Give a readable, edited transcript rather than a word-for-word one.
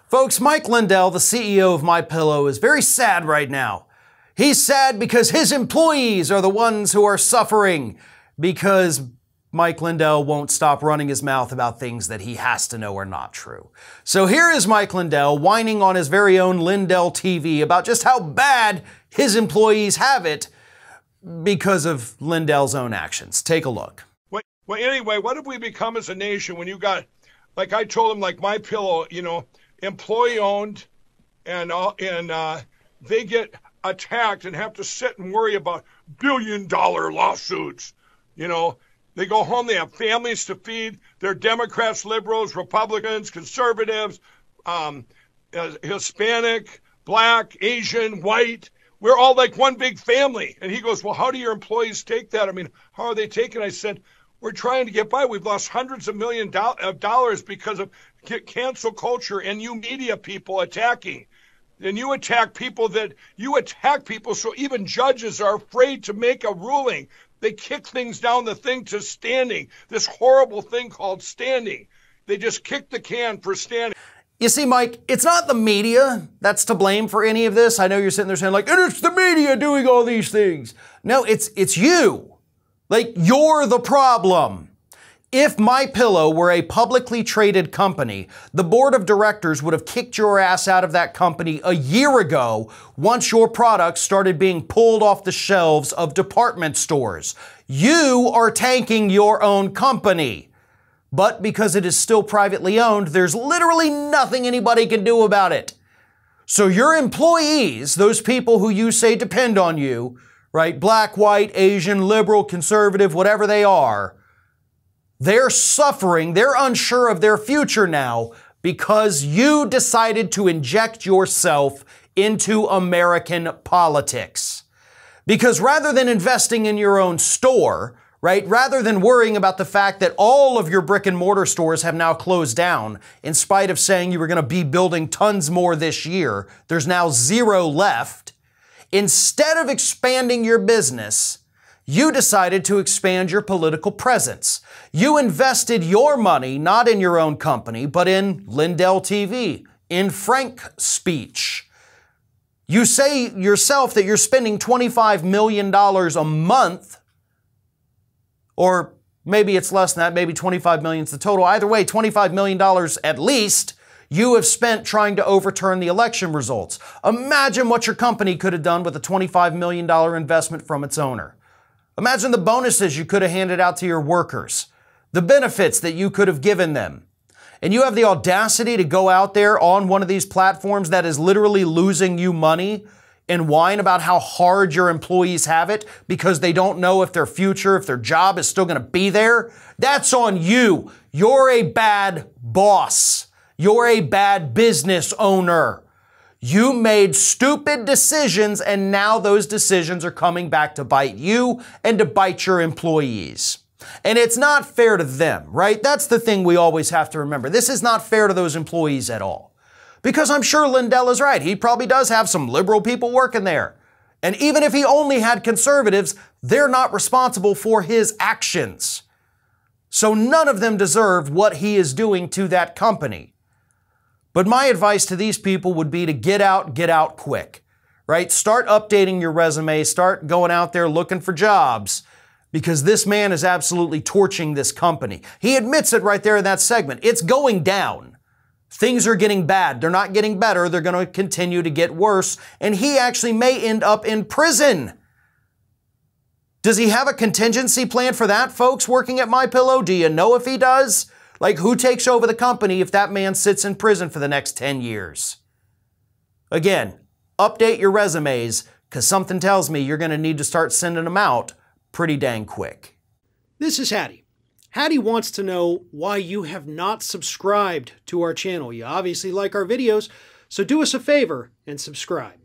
Folks, Mike Lindell, the CEO of MyPillow, is very sad right now. He's sad because his employees are the ones who are suffering because Mike Lindell won't stop running his mouth about things that he has to know are not true. So here is Mike Lindell whining on his very own Lindell TV about just how bad his employees have it because of Lindell's own actions. Take a look. Well, anyway, what have we become as a nation when you got, like I told him, like MyPillow, employee owned, and they get attacked and have to sit and worry about billion-dollar lawsuits. They go home, they have families to feed. They're Democrats, liberals, Republicans, conservatives, Hispanic, black, Asian, white. We're all like one big family. And he goes, well, how do your employees take that? I mean, how are they taking it? I said, we're trying to get by. We've lost hundreds of millions of dollars because of cancel culture and you media people attacking. And you attack people so even judges are afraid to make a ruling. They kick things down the thing to standing, this horrible thing called standing. They just kick the can for standing. You see, Mike, it's not the media that's to blame for any of this. I know you're sitting there saying like, and it's the media doing all these things. No, it's you. Like, you're the problem. If MyPillow were a publicly traded company, the board of directors would have kicked your ass out of that company a year ago once your products started being pulled off the shelves of department stores. You are tanking your own company. But because it is still privately owned, there's literally nothing anybody can do about it. So your employees, those people who you say depend on you, right? Black, white, Asian, liberal, conservative, whatever they are, they're suffering, they're unsure of their future now because you decided to inject yourself into American politics. Because rather than investing in your own store, right, rather than worrying about the fact that all of your brick and mortar stores have now closed down, in spite of saying you were going to be building tons more this year, there's now 0 left. Instead of expanding your business, you decided to expand your political presence. You invested your money not in your own company, but in Lindell TV, in Frank Speech. You say yourself that you're spending $25 million a month, or maybe it's less than that, maybe 25 million is the total. Either way, $25 million at least you have spent trying to overturn the election results. Imagine what your company could have done with a $25 million investment from its owner. Imagine the bonuses you could have handed out to your workers, the benefits that you could have given them. And you have the audacity to go out there on one of these platforms that is literally losing you money and whine about how hard your employees have it because they don't know if their future, if their job is still going to be there. That's on you. You're a bad boss. You're a bad business owner. You made stupid decisions and now those decisions are coming back to bite you and to bite your employees. And it's not fair to them, right? That's the thing we always have to remember. This is not fair to those employees at all. Because I'm sure Lindell is right. He probably does have some liberal people working there. And even if he only had conservatives, they're not responsible for his actions. So none of them deserve what he is doing to that company. But my advice to these people would be to get out quick, right? Start updating your resume, start going out there looking for jobs, because this man is absolutely torching this company. He admits it right there in that segment. It's going down. Things are getting bad. They're not getting better. They're going to continue to get worse. And he actually may end up in prison. Does he have a contingency plan for that, folks, working at MyPillow? Do you know if he does? Like, who takes over the company if that man sits in prison for the next 10 years? Again, update your resumes, because something tells me you're going to need to start sending them out pretty dang quick. This is Hattie. Hattie wants to know why you have not subscribed to our channel. You obviously like our videos, so do us a favor and subscribe.